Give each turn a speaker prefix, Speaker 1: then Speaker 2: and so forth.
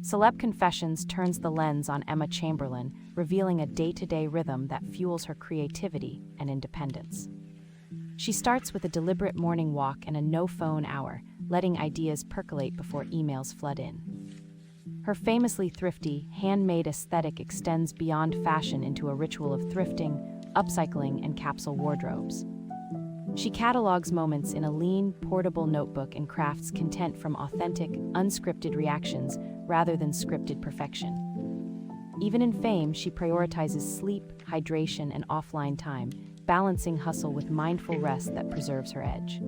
Speaker 1: Celeb Confessions turns the lens on Emma Chamberlain, revealing a day-to-day rhythm that fuels her creativity and independence. She starts with a deliberate morning walk and a no-phone hour, letting ideas percolate before emails flood in. Her famously thrifty, handmade aesthetic extends beyond fashion into a ritual of thrifting, upcycling, and capsule wardrobes. She catalogs moments in a lean, portable notebook and crafts content from authentic, unscripted reactions rather than scripted perfection. Even in fame, she prioritizes sleep, hydration, and offline time, balancing hustle with mindful rest that preserves her edge.